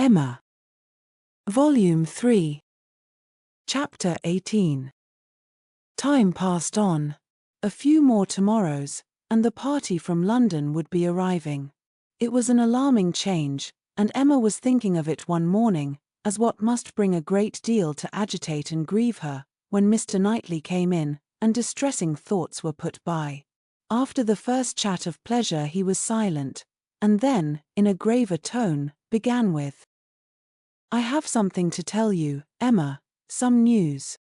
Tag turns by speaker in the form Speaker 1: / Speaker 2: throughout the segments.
Speaker 1: Emma. Volume 3. Chapter 18. Time passed on. A few more tomorrows, and the party from London would be arriving. It was an alarming change, and Emma was thinking of it one morning, as what must bring a great deal to agitate and grieve her, when Mr. Knightley came in, and distressing thoughts were put by. After the first chat of pleasure he was silent, and then, in a graver tone, began with, "I have something to tell you, Emma, some news."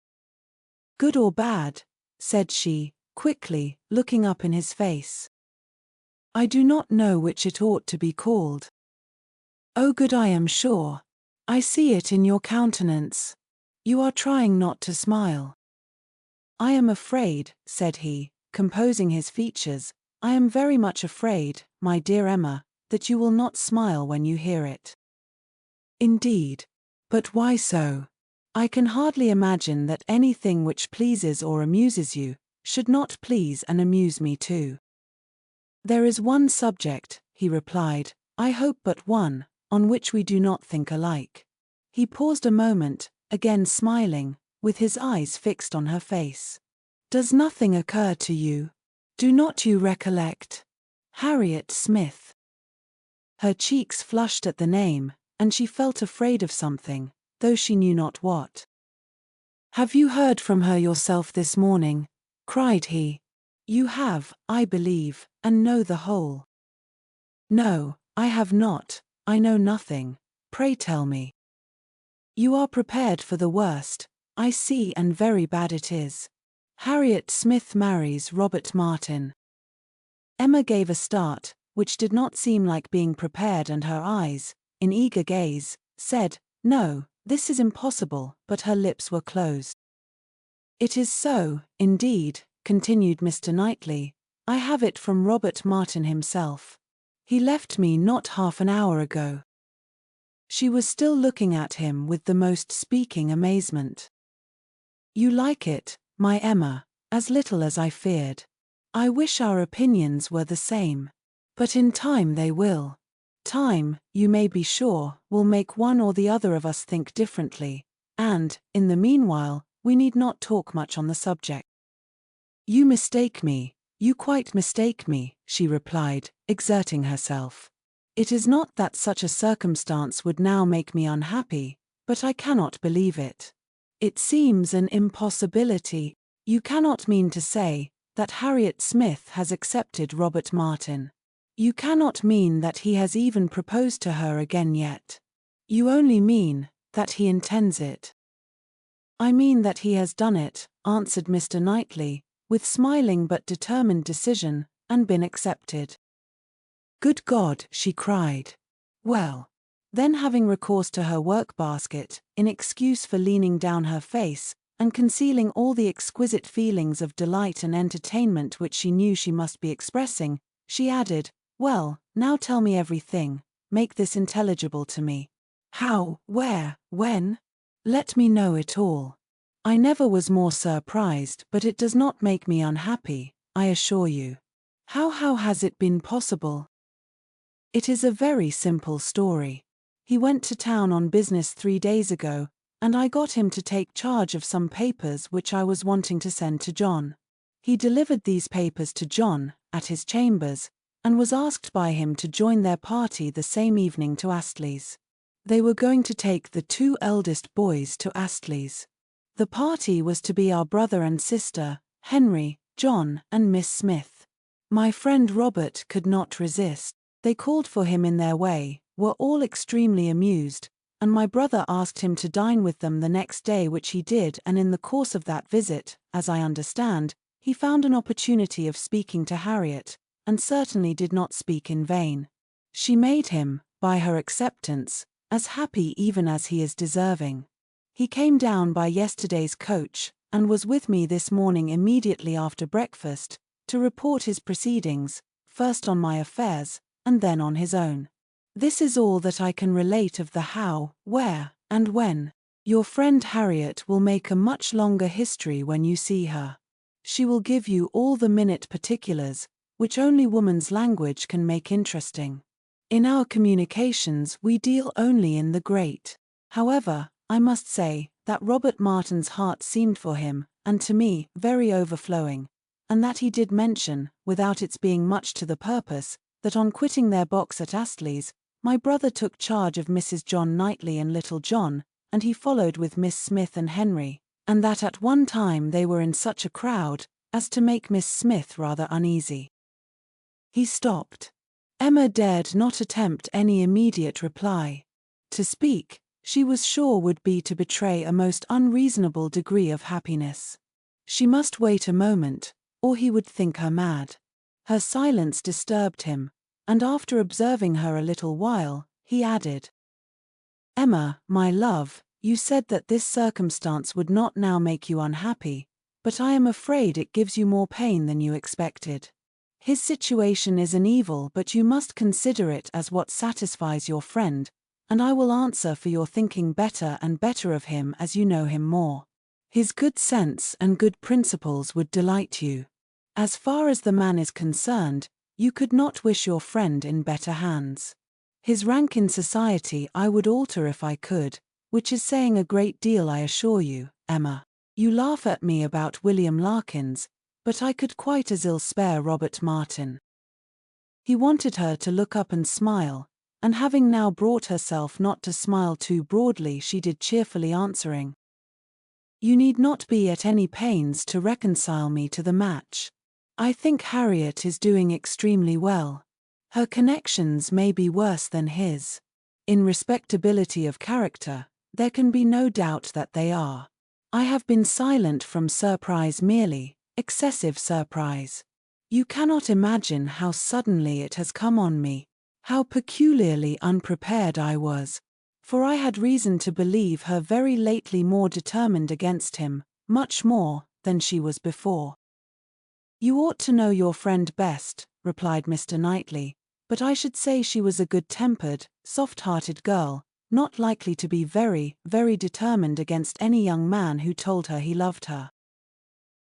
Speaker 1: "Good or bad?" said she, quickly, looking up in his face. "I do not know which it ought to be called." "Oh, good, I am sure. I see it in your countenance. You are trying not to smile." "I am afraid," said he, composing his features, "I am very much afraid, my dear Emma, that you will not smile when you hear it." "Indeed? But why so? I can hardly imagine that anything which pleases or amuses you should not please and amuse me too." "There is one subject," he replied, "I hope but one, on which we do not think alike." He paused a moment, again smiling, with his eyes fixed on her face. "Does nothing occur to you? Do not you recollect Harriet Smith?" Her cheeks flushed at the name, and she felt afraid of something, though she knew not what. "Have you heard from her yourself this morning?" cried he. "You have, I believe, and know the whole." "No, I have not, I know nothing. Pray tell me." "You are prepared for the worst, I see, and very bad it is. Harriet Smith marries Robert Martin." Emma gave a start, which did not seem like being prepared, and her eyes, in eager gaze, said, "No, this is impossible," but her lips were closed. "It is so, indeed," continued Mr. Knightley. "I have it from Robert Martin himself. He left me not half an hour ago." She was still looking at him with the most speaking amazement. "You like it, my Emma, as little as I feared. I wish our opinions were the same. But in time they will. Time, you may be sure, will make one or the other of us think differently, and, in the meanwhile, we need not talk much on the subject." "You mistake me, you quite mistake me," she replied, exerting herself. "It is not that such a circumstance would now make me unhappy, but I cannot believe it. It seems an impossibility. You cannot mean to say that Harriet Smith has accepted Robert Martin. You cannot mean that he has even proposed to her again yet. You only mean that he intends it." "I mean that he has done it," answered Mr. Knightley, with smiling but determined decision, "and been accepted." "Good God!" she cried. "Well." Then, having recourse to her work-basket, in excuse for leaning down her face, and concealing all the exquisite feelings of delight and entertainment which she knew she must be expressing, she added, "Well, now tell me everything, make this intelligible to me. How, where, when? Let me know it all. I never was more surprised, but it does not make me unhappy, I assure you. How has it been possible?" "It is a very simple story. He went to town on business 3 days ago, and I got him to take charge of some papers which I was wanting to send to John. He delivered these papers to John, at his chambers, and was asked by him to join their party the same evening to Astley's. They were going to take the 2 eldest boys to Astley's. The party was to be our brother and sister, Henry, John, and Miss Smith. My friend Robert could not resist. They called for him in their way, were all extremely amused, and my brother asked him to dine with them the next day, which he did, and in the course of that visit, as I understand, he found an opportunity of speaking to Harriet, and certainly did not speak in vain. She made him, by her acceptance, as happy even as he is deserving. He came down by yesterday's coach, and was with me this morning immediately after breakfast, to report his proceedings, first on my affairs, and then on his own. This is all that I can relate of the how, where, and when. Your friend Harriet will make a much longer history when you see her. She will give you all the minute particulars, which only woman's language can make interesting. In our communications we deal only in the great. However, I must say that Robert Martin's heart seemed for him, and to me, very overflowing, and that he did mention, without its being much to the purpose, that on quitting their box at Astley's, my brother took charge of Mrs. John Knightley and little John, and he followed with Miss Smith and Henry, and that at one time they were in such a crowd as to make Miss Smith rather uneasy. He stopped. Emma dared not attempt any immediate reply. To speak, she was sure would be to betray a most unreasonable degree of happiness. She must wait a moment, or he would think her mad. Her silence disturbed him, and after observing her a little while, he added, "Emma, my love, you said that this circumstance would not now make you unhappy, but I am afraid it gives you more pain than you expected. His situation is an evil, but you must consider it as what satisfies your friend, and I will answer for your thinking better and better of him as you know him more. His good sense and good principles would delight you. As far as the man is concerned, you could not wish your friend in better hands. His rank in society I would alter if I could, which is saying a great deal, I assure you, Emma. You laugh at me about William Larkins, but I could quite as ill spare Robert Martin." He wanted her to look up and smile, and having now brought herself not to smile too broadly, she did, cheerfully answering, "You need not be at any pains to reconcile me to the match. I think Harriet is doing extremely well. Her connections may be worse than his. In respectability of character, there can be no doubt that they are. I have been silent from surprise merely, excessive surprise. You cannot imagine how suddenly it has come on me, how peculiarly unprepared I was, for I had reason to believe her very lately more determined against him, much more than she was before." "You ought to know your friend best," replied Mr. Knightley, "but I should say she was a good-tempered, soft-hearted girl, not likely to be very, very determined against any young man who told her he loved her."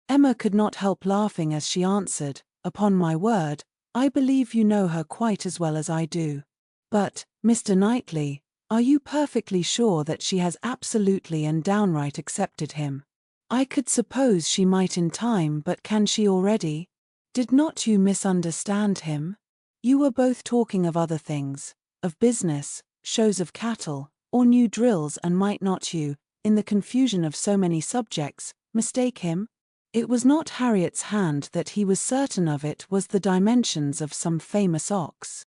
Speaker 1: Emma could not help laughing as she answered, "Upon my word, I believe you know her quite as well as I do. But, Mr. Knightley, are you perfectly sure that she has absolutely and downright accepted him? I could suppose she might in time, but can she already? Did not you misunderstand him? You were both talking of other things, of business, shows of cattle, or new drills, and might not you, in the confusion of so many subjects, mistake him? It was not Harriet's hand that he was certain of, it was the dimensions of some famous ox."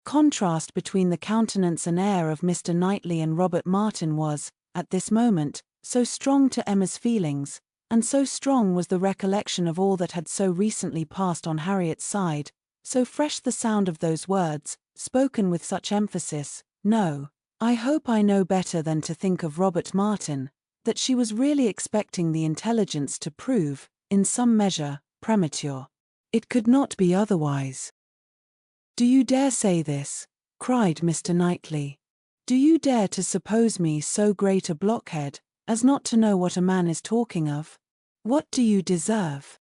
Speaker 1: Contrast between the countenance and air of Mr. Knightley and Robert Martin was, at this moment, so strong to Emma's feelings, and so strong was the recollection of all that had so recently passed on Harriet's side, so fresh the sound of those words, spoken with such emphasis, "No, I hope I know better than to think of Robert Martin," that she was really expecting the intelligence to prove, in some measure, premature. It could not be otherwise. "Do you dare say this?" cried Mr. Knightley. "Do you dare to suppose me so great a blockhead as not to know what a man is talking of? What do you deserve?"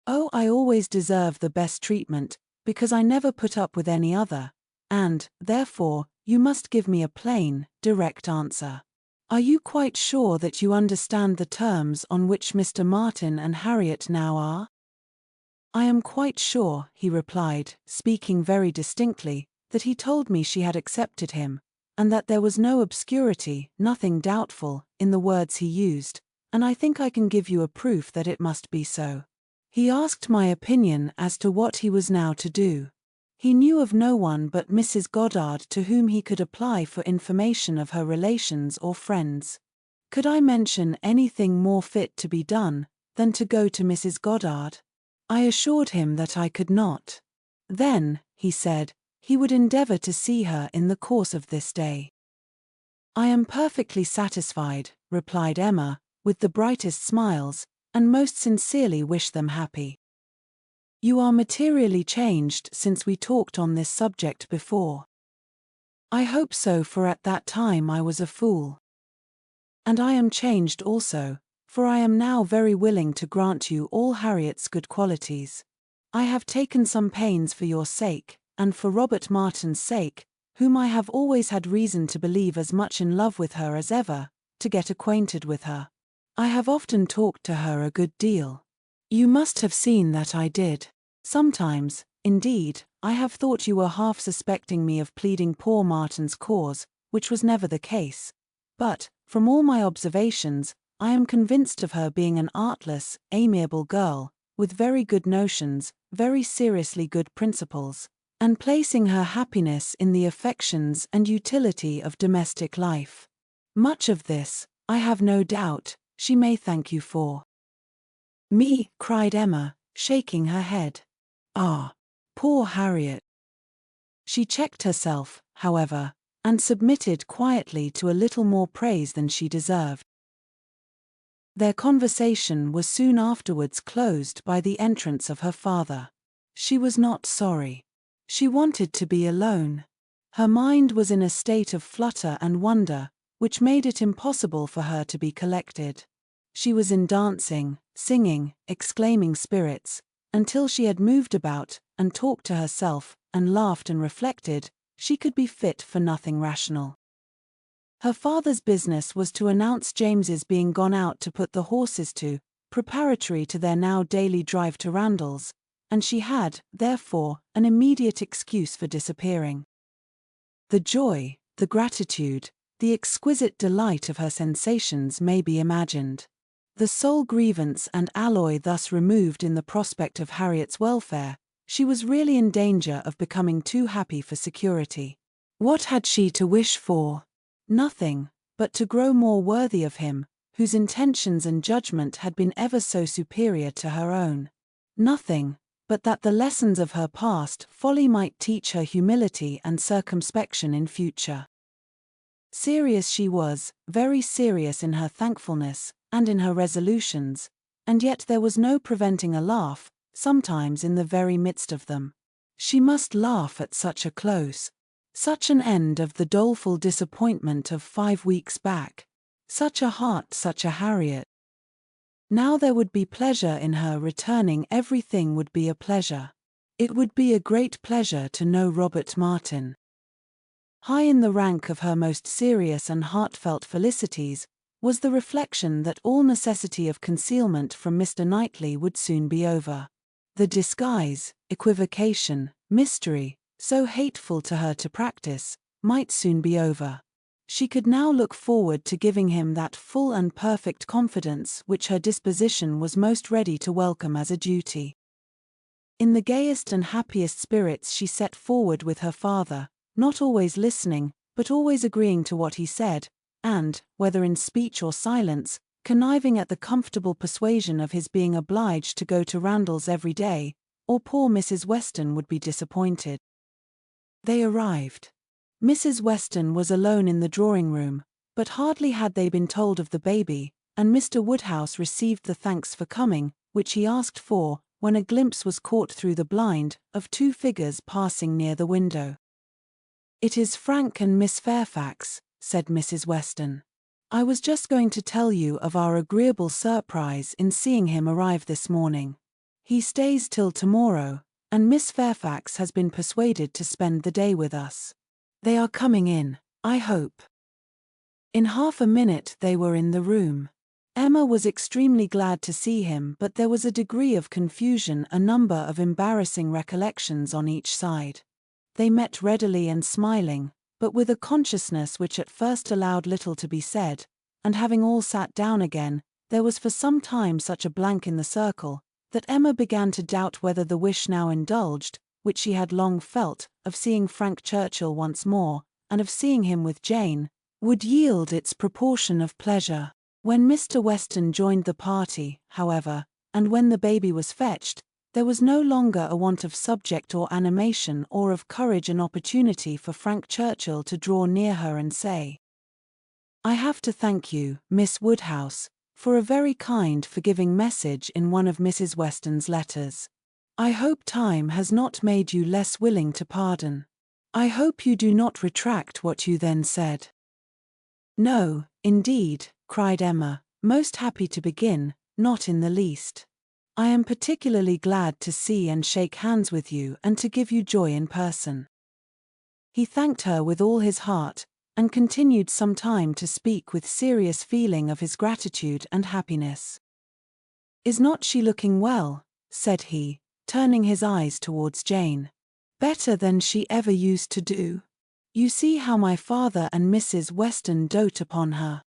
Speaker 1: "Oh, I always deserve the best treatment, because I never put up with any other, and, therefore, you must give me a plain, direct answer. Are you quite sure that you understand the terms on which Mr. Martin and Harriet now are?" "I am quite sure," he replied, speaking very distinctly, "that he told me she had accepted him, and that there was no obscurity, nothing doubtful, in the words he used, and I think I can give you a proof that it must be so. He asked my opinion as to what he was now to do. He knew of no one but Mrs. Goddard to whom he could apply for information of her relations or friends. Could I mention anything more fit to be done than to go to Mrs. Goddard? I assured him that I could not. Then, he said, he would endeavor to see her in the course of this day." "I am perfectly satisfied," replied Emma, with the brightest smiles, "and most sincerely wish them happy. You are materially changed since we talked on this subject before." "I hope so, for at that time I was a fool. And I am changed also, for I am now very willing to grant you all Harriet's good qualities. I have taken some pains for your sake, and for Robert Martin's sake, whom I have always had reason to believe as much in love with her as ever, to get acquainted with her. I have often talked to her a good deal. You must have seen that I did. Sometimes, indeed, I have thought you were half suspecting me of pleading poor Martin's cause, which was never the case. But, from all my observations, I am convinced of her being an artless, amiable girl, with very good notions, very seriously good principles, and placing her happiness in the affections and utility of domestic life. Much of this, I have no doubt, she may thank you for. Me, cried Emma, shaking her head. Ah, poor Harriet. She checked herself, however, and submitted quietly to a little more praise than she deserved. Their conversation was soon afterwards closed by the entrance of her father. She was not sorry. She wanted to be alone. Her mind was in a state of flutter and wonder, which made it impossible for her to be collected. She was in dancing, singing, exclaiming spirits, until she had moved about, and talked to herself, and laughed and reflected, she could be fit for nothing rational. Her father's business was to announce James's being gone out to put the horses to, preparatory to their now daily drive to Randalls, and she had, therefore, an immediate excuse for disappearing. The joy, the gratitude, the exquisite delight of her sensations may be imagined. The sole grievance and alloy thus removed in the prospect of Harriet's welfare, she was really in danger of becoming too happy for security. What had she to wish for? Nothing, but to grow more worthy of him, whose intentions and judgment had been ever so superior to her own. Nothing, but that the lessons of her past folly might teach her humility and circumspection in future. Serious she was, very serious in her thankfulness, and in her resolutions, and yet there was no preventing a laugh, sometimes in the very midst of them. She must laugh at such a close. Such an end of the doleful disappointment of 5 weeks back. Such a heart, such a Harriet. Now there would be pleasure in her returning, everything would be a pleasure. It would be a great pleasure to know Robert Martin. High in the rank of her most serious and heartfelt felicities was the reflection that all necessity of concealment from Mr. Knightley would soon be over. The disguise, equivocation, mystery, so hateful to her to practice, might soon be over. She could now look forward to giving him that full and perfect confidence which her disposition was most ready to welcome as a duty. In the gayest and happiest spirits she set forward with her father, not always listening, but always agreeing to what he said, and, whether in speech or silence, conniving at the comfortable persuasion of his being obliged to go to Randalls every day, or poor Mrs. Weston would be disappointed. They arrived. Mrs. Weston was alone in the drawing-room, but hardly had they been told of the baby, and Mr. Woodhouse received the thanks for coming, which he asked for, when a glimpse was caught through the blind, of 2 figures passing near the window. "It is Frank and Miss Fairfax," said Mrs. Weston. "I was just going to tell you of our agreeable surprise in seeing him arrive this morning. He stays till tomorrow, and Miss Fairfax has been persuaded to spend the day with us. They are coming in, I hope." In half a minute they were in the room. Emma was extremely glad to see him, but there was a degree of confusion, a number of embarrassing recollections on each side. They met readily and smiling, but with a consciousness which at first allowed little to be said, and having all sat down again, there was for some time such a blank in the circle, that Emma began to doubt whether the wish now indulged, which she had long felt, of seeing Frank Churchill once more, and of seeing him with Jane, would yield its proportion of pleasure. When Mr. Weston joined the party, however, and when the baby was fetched, there was no longer a want of subject or animation or of courage and opportunity for Frank Churchill to draw near her and say, "I have to thank you, Miss Woodhouse, for a very kind forgiving message in one of Mrs. Weston's letters. I hope time has not made you less willing to pardon. I hope you do not retract what you then said." "No, indeed," cried Emma, most happy to begin, "not in the least. I am particularly glad to see and shake hands with you and to give you joy in person." He thanked her with all his heart, and continued some time to speak with serious feeling of his gratitude and happiness. "Is not she looking well?" said he, turning his eyes towards Jane. "Better than she ever used to do. You see how my father and Mrs. Weston dote upon her."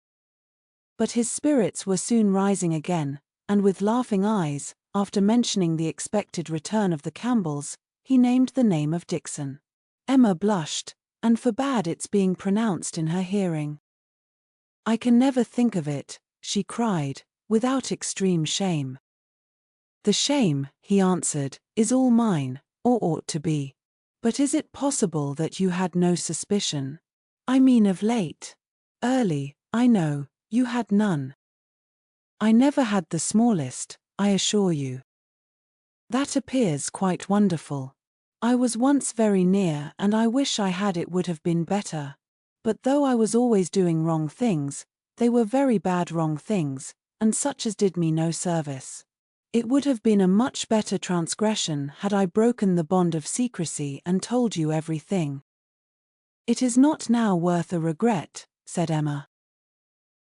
Speaker 1: But his spirits were soon rising again, and with laughing eyes, after mentioning the expected return of the Campbells, he named the name of Dixon. Emma blushed, and forbade its being pronounced in her hearing. "I can never think of it," she cried, without extreme shame. "The shame," he answered, "is all mine, or ought to be. But is it possible that you had no suspicion? I mean of late. Early, I know, you had none." "I never had the smallest, I assure you." "That appears quite wonderful. I was once very near, and I wish I had. It would have been better. But though I was always doing wrong things, they were very bad wrong things, and such as did me no service. It would have been a much better transgression had I broken the bond of secrecy and told you everything." "It is not now worth a regret," said Emma.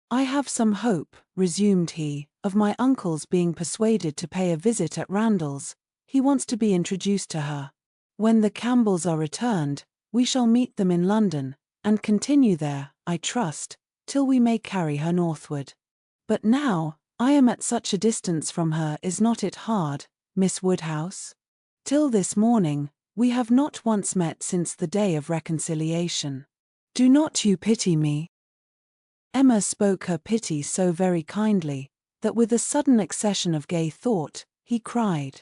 Speaker 1: "I have some hope," resumed he, "of my uncle's being persuaded to pay a visit at Randalls. He wants to be introduced to her. When the Campbells are returned, we shall meet them in London, and continue there, I trust, till we may carry her northward. But now, I am at such a distance from her. Is not it hard, Miss Woodhouse? Till this morning, we have not once met since the day of reconciliation. Do not you pity me?" Emma spoke her pity so very kindly, that with a sudden accession of gay thought, he cried,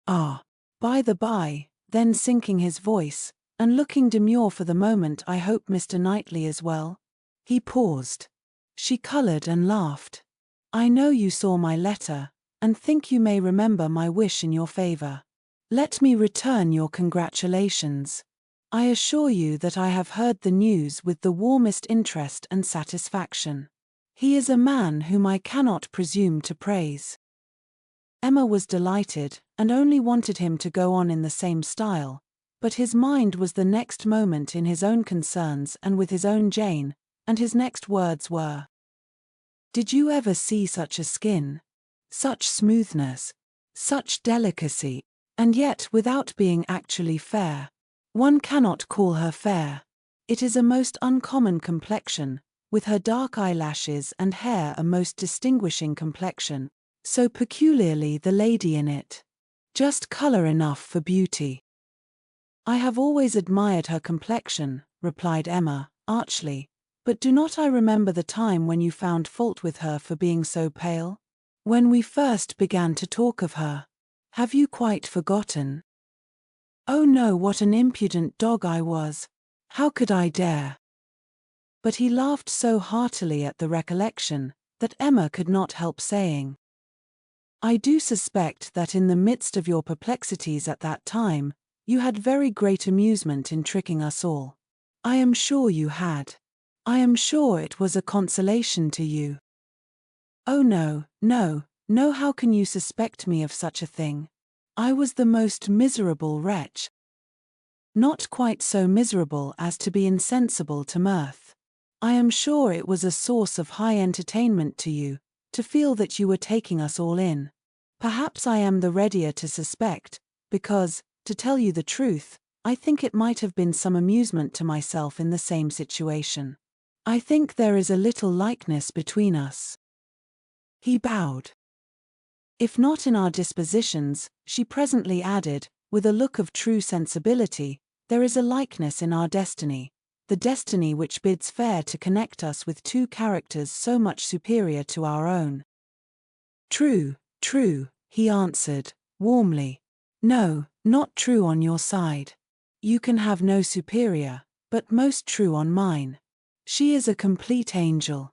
Speaker 1: "Ah, by the by," then sinking his voice, and looking demure for the moment, "I hope Mr. Knightley is well." He paused. She coloured and laughed. "I know you saw my letter, and think you may remember my wish in your favour. Let me return your congratulations. I assure you that I have heard the news with the warmest interest and satisfaction. He is a man whom I cannot presume to praise." Emma was delighted, and only wanted him to go on in the same style, but his mind was the next moment in his own concerns and with his own Jane, and his next words were, "Did you ever see such a skin? Such smoothness, such delicacy, and yet without being actually fair. One cannot call her fair. It is a most uncommon complexion, with her dark eyelashes and hair a most distinguishing complexion, so peculiarly the lady in it. Just colour enough for beauty." "I have always admired her complexion," replied Emma, archly, "but do not I remember the time when you found fault with her for being so pale? When we first began to talk of her. Have you quite forgotten?" "Oh no, what an impudent dog I was! How could I dare?" But he laughed so heartily at the recollection, that Emma could not help saying, "I do suspect that in the midst of your perplexities at that time, you had very great amusement in tricking us all. I am sure you had. I am sure it was a consolation to you." "Oh no, no, no, how can you suspect me of such a thing? I was the most miserable wretch. Not quite so miserable as to be insensible to mirth. I am sure it was a source of high entertainment to you, to feel that you were taking us all in. Perhaps I am the readier to suspect, because, to tell you the truth, I think it might have been some amusement to myself in the same situation. I think there is a little likeness between us." He bowed. "If not in our dispositions," she presently added, with a look of true sensibility, "there is a likeness in our destiny, the destiny which bids fair to connect us with two characters so much superior to our own." "True, true," he answered, warmly. "No, not true on your side. You can have no superior, but most true on mine. She is a complete angel.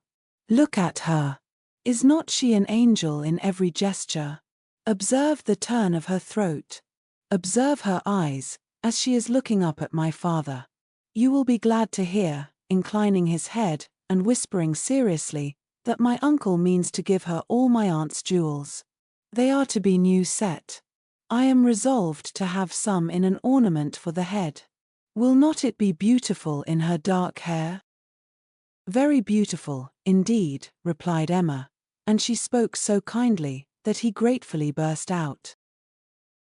Speaker 1: Look at her. Is not she an angel in every gesture? Observe the turn of her throat. Observe her eyes, as she is looking up at my father. You will be glad to hear," inclining his head, and whispering seriously, "that my uncle means to give her all my aunt's jewels. They are to be new set. I am resolved to have some in an ornament for the head. Will not it be beautiful in her dark hair? Very beautiful, indeed, replied Emma, and she spoke so kindly that he gratefully burst out.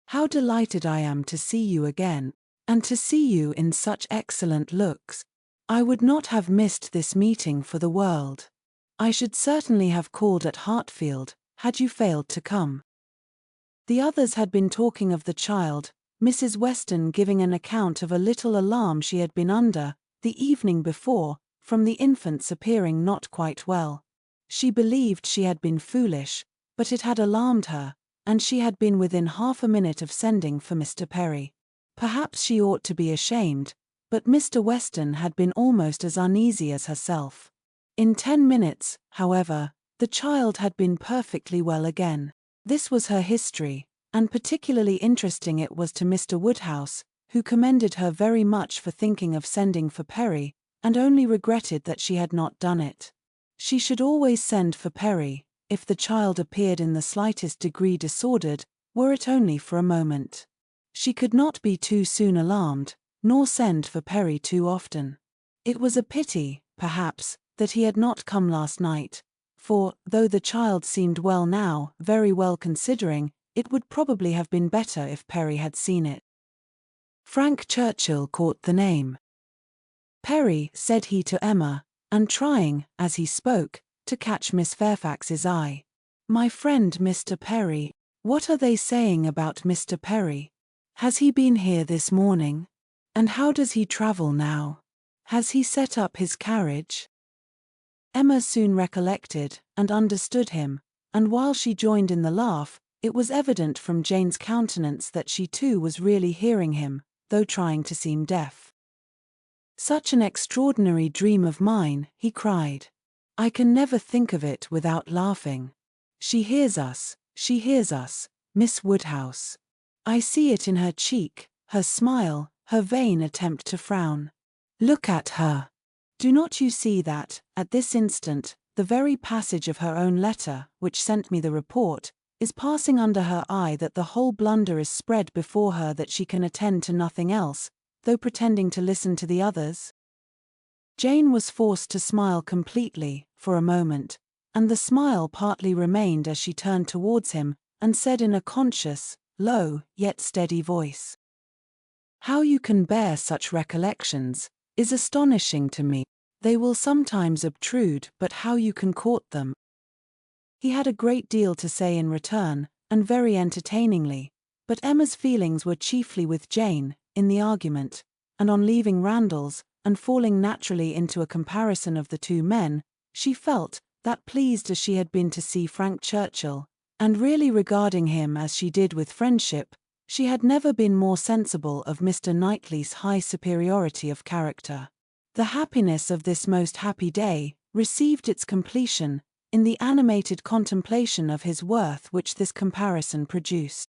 Speaker 1: How delighted I am to see you again, and to see you in such excellent looks. I would not have missed this meeting for the world. I should certainly have called at Hartfield, had you failed to come. The others had been talking of the child, Mrs. Weston giving an account of a little alarm she had been under, the evening before, from the infant's appearing not quite well. She believed she had been foolish, but it had alarmed her, and she had been within half a minute of sending for Mr. Perry. Perhaps she ought to be ashamed, but Mr. Weston had been almost as uneasy as herself. In 10 minutes, however, the child had been perfectly well again. This was her history, and particularly interesting it was to Mr. Woodhouse, who commended her very much for thinking of sending for Perry, and only regretted that she had not done it. She should always send for Perry, if the child appeared in the slightest degree disordered, were it only for a moment. She could not be too soon alarmed, nor send for Perry too often. It was a pity, perhaps, that he had not come last night, for, though the child seemed well now, very well considering, it would probably have been better if Perry had seen it. Frank Churchill caught the name. Perry, said he to Emma, and trying, as he spoke, to catch Miss Fairfax's eye. My friend Mr. Perry, what are they saying about Mr. Perry? Has he been here this morning? And how does he travel now? Has he set up his carriage? Emma soon recollected, and understood him, and while she joined in the laugh, it was evident from Jane's countenance that she too was really hearing him, though trying to seem deaf. Such an extraordinary dream of mine, he cried. I can never think of it without laughing. She hears us, Miss Woodhouse. I see it in her cheek, her smile, her vain attempt to frown. Look at her. Do not you see that, at this instant, the very passage of her own letter, which sent me the report, is passing under her eye, that the whole blunder is spread before her, that she can attend to nothing else, though pretending to listen to the others? Jane was forced to smile completely, for a moment, and the smile partly remained as she turned towards him, and said in a conscious, low, yet steady voice, How you can bear such recollections is astonishing to me. They will sometimes obtrude, but how you can court them. He had a great deal to say in return, and very entertainingly, but Emma's feelings were chiefly with Jane, in the argument, and on leaving Randalls, and falling naturally into a comparison of the two men, she felt, that pleased as she had been to see Frank Churchill, and really regarding him as she did with friendship, she had never been more sensible of Mr. Knightley's high superiority of character. The happiness of this most happy day received its completion in the animated contemplation of his worth which this comparison produced.